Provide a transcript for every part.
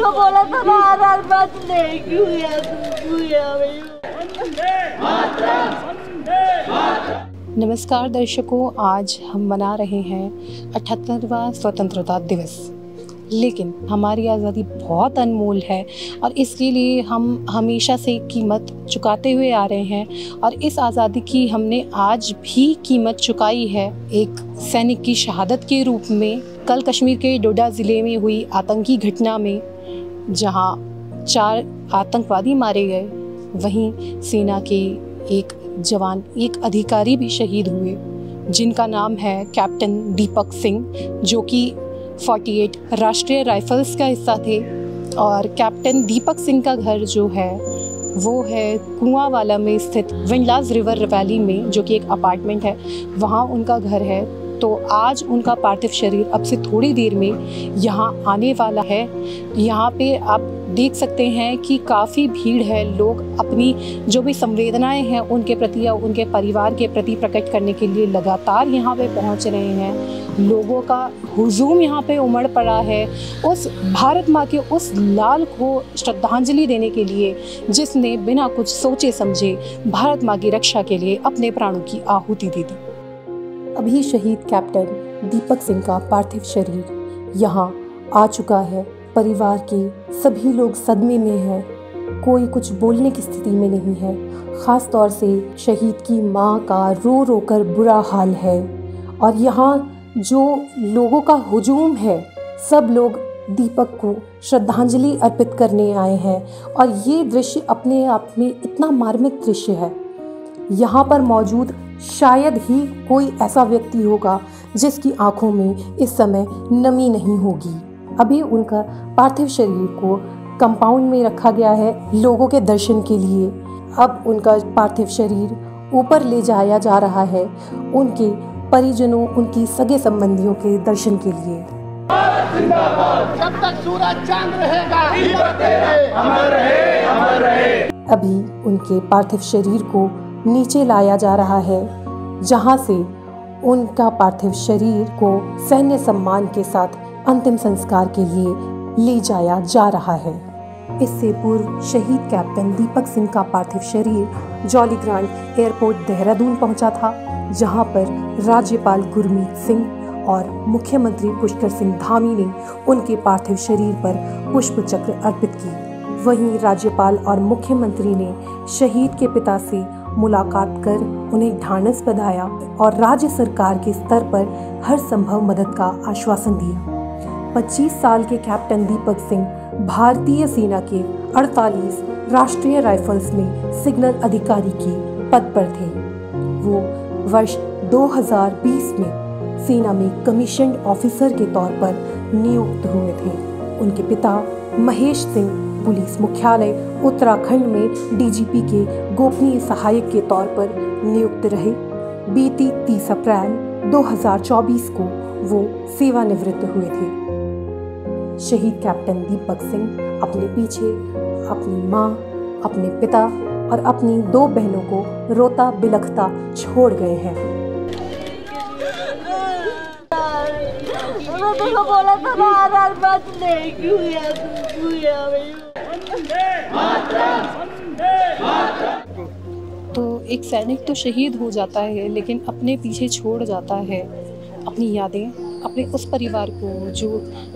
को बोला था ना आधार मत ले, क्यों यार क्यों यार। नमस्कार दर्शकों, आज हम मना रहे हैं 78वां स्वतंत्रता दिवस। लेकिन हमारी आज़ादी बहुत अनमोल है और इसके लिए हम हमेशा से कीमत चुकाते हुए आ रहे हैं और इस आज़ादी की हमने आज भी कीमत चुकाई है एक सैनिक की शहादत के रूप में। कल कश्मीर के डोडा ज़िले में हुई आतंकी घटना में जहां 4 आतंकवादी मारे गए, वहीं सेना के एक जवान, एक अधिकारी भी शहीद हुए जिनका नाम है कैप्टन दीपक सिंह, जो कि 48 राष्ट्रीय राइफल्स का हिस्सा थे। और कैप्टन दीपक सिंह का घर जो है वो है कुआंवाला में स्थित विंडलास रिवर वैली में, जो कि एक अपार्टमेंट है, वहाँ उनका घर है। तो आज उनका पार्थिव शरीर अब से थोड़ी देर में यहाँ आने वाला है। यहाँ पे आप देख सकते हैं कि काफ़ी भीड़ है। लोग अपनी जो भी संवेदनाएं हैं उनके प्रति या उनके परिवार के प्रति प्रकट करने के लिए लगातार यहाँ पे पहुँच रहे हैं। लोगों का हुजूम यहाँ पे उमड़ पड़ा है उस भारत माँ के उस लाल को श्रद्धांजलि देने के लिए जिसने बिना कुछ सोचे समझे भारत माँ की रक्षा के लिए अपने प्राणों की आहुति दे दी। अभी शहीद कैप्टन दीपक सिंह का पार्थिव शरीर यहाँ आ चुका है। परिवार के सभी लोग सदमे में हैं, कोई कुछ बोलने की स्थिति में नहीं है। ख़ास तौर से शहीद की माँ का रो रो कर बुरा हाल है और यहाँ जो लोगों का हुजूम है, सब लोग दीपक को श्रद्धांजलि अर्पित करने आए हैं। और ये दृश्य अपने आप में इतना मार्मिक दृश्य है। यहाँ पर मौजूद शायद ही कोई ऐसा व्यक्ति होगा जिसकी आंखों में इस समय नमी नहीं होगी। अभी उनका पार्थिव शरीर को कंपाउंड में रखा गया है लोगों के दर्शन के लिए। अब उनका पार्थिव शरीर ऊपर ले जाया जा रहा है उनके परिजनों, उनकी सगे संबंधियों के दर्शन के लिए। जब तक सूरज चांद रहेगा, अमर रहे, अमर रहे। अभी उनके पार्थिव शरीर को नीचे लाया जा रहा है, जहां से उनका पार्थिव शरीर को सैन्य सम्मान के साथ अंतिम संस्कार के लिए ले जाया जा रहा है। इससे पूर्व शहीद कैप्टन दीपक सिंह का पार्थिव शरीर जॉली ग्रांट एयरपोर्ट देहरादून पहुंचा था, जहां पर राज्यपाल गुरमीत सिंह और मुख्यमंत्री पुष्कर सिंह धामी ने उनके पार्थिव शरीर पर पुष्प चक्र अर्पित की। वहीं राज्यपाल और मुख्यमंत्री ने शहीद के पिता से मुलाकात कर उन्हें ढांढस बंधाया और राज्य सरकार के स्तर पर हर संभव मदद का आश्वासन दिया। 25 साल के कैप्टन दीपक सिंह भारतीय सेना के 48 राष्ट्रीय राइफल्स में सिग्नल अधिकारी के पद पर थे। वो वर्ष 2020 में सेना में कमीशन्ड ऑफिसर के तौर पर नियुक्त हुए थे। उनके पिता महेश सिंह पुलिस मुख्यालय उत्तराखंड में डीजीपी के गोपनीय सहायक के तौर पर नियुक्त रहे। बीती 30 अप्रैल 2024 को वो सेवानिवृत्त हुए थे। शहीद कैप्टन दीपक सिंह अपने पीछे अपनी माँ, अपने पिता और अपनी 2 बहनों को रोता बिलखता छोड़ गए हैं। को बोला था ना आधार मत ले, क्यों यार क्यों यार। तो एक सैनिक तो शहीद हो जाता है, लेकिन अपने पीछे छोड़ जाता है अपनी यादें, अपने उस परिवार को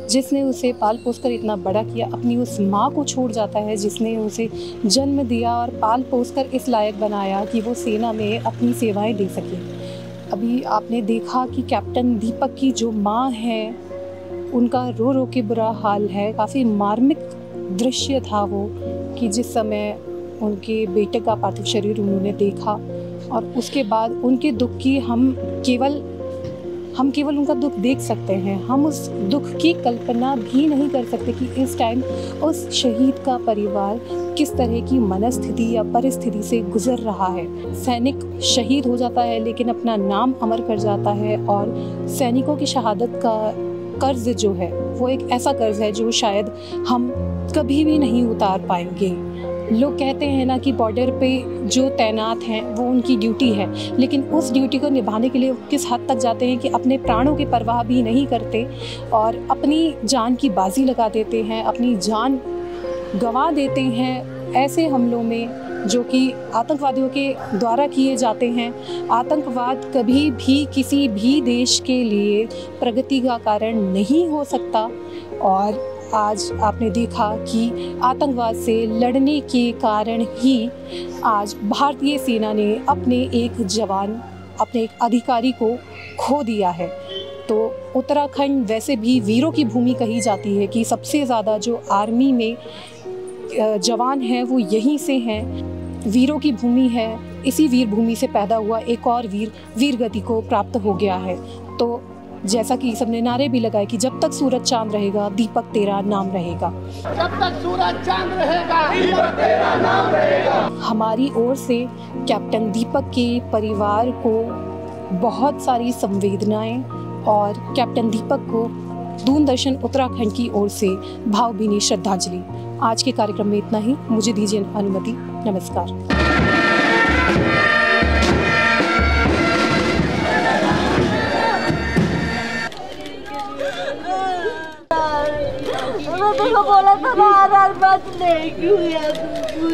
जिसने उसे पाल पोस कर इतना बड़ा किया, अपनी उस माँ को छोड़ जाता है जिसने उसे जन्म दिया और पाल पोस कर इस लायक बनाया कि वो सेना में अपनी सेवाएं दे सके। अभी आपने देखा कि कैप्टन दीपक की जो माँ है उनका रो रो के बुरा हाल है। काफ़ी मार्मिक दृश्य था वो कि जिस समय उनके बेटे का पार्थिव शरीर उन्होंने देखा और उसके बाद उनके दुख की हम केवल उनका दुख देख सकते हैं। हम उस दुख की कल्पना भी नहीं कर सकते कि इस टाइम उस शहीद का परिवार किस तरह की मनस्थिति या परिस्थिति से गुजर रहा है। सैनिक शहीद हो जाता है लेकिन अपना नाम अमर कर जाता है और सैनिकों की शहादत का कर्ज जो है वो एक ऐसा कर्ज है जो शायद हम कभी भी नहीं उतार पाएंगे। लोग कहते हैं ना कि बॉर्डर पे जो तैनात हैं वो उनकी ड्यूटी है, लेकिन उस ड्यूटी को निभाने के लिए किस हद तक जाते हैं कि अपने प्राणों की परवाह भी नहीं करते और अपनी जान की बाजी लगा देते हैं, अपनी जान गंवा देते हैं ऐसे हमलों में जो कि आतंकवादियों के द्वारा किए जाते हैं। आतंकवाद कभी भी किसी भी देश के लिए प्रगति का कारण नहीं हो सकता और आज आपने देखा कि आतंकवाद से लड़ने के कारण ही आज भारतीय सेना ने अपने एक जवान, अपने एक अधिकारी को खो दिया है। तो उत्तराखंड वैसे भी वीरों की भूमि कही जाती है कि सबसे ज़्यादा जो आर्मी में जवान हैं वो यहीं से हैं, वीरों की भूमि है। इसी वीर भूमि से पैदा हुआ एक और वीर गति को प्राप्त हो गया है। तो जैसा कि सबने नारे भी लगाए कि जब तक सूरज चांद रहेगा दीपक तेरा नाम रहेगा, जब तक सूरज चांद रहेगा दीपक तेरा नाम रहेगा। हमारी ओर से कैप्टन दीपक के परिवार को बहुत सारी संवेदनाएं और कैप्टन दीपक को दूरदर्शन उत्तराखंड की ओर से भावभीनी श्रद्धांजलि। आज के कार्यक्रम में इतना ही, मुझे दीजिए अनुमति। नमस्कार। मैं तो बोला था ना आधार मत ले, क्यों गया तू?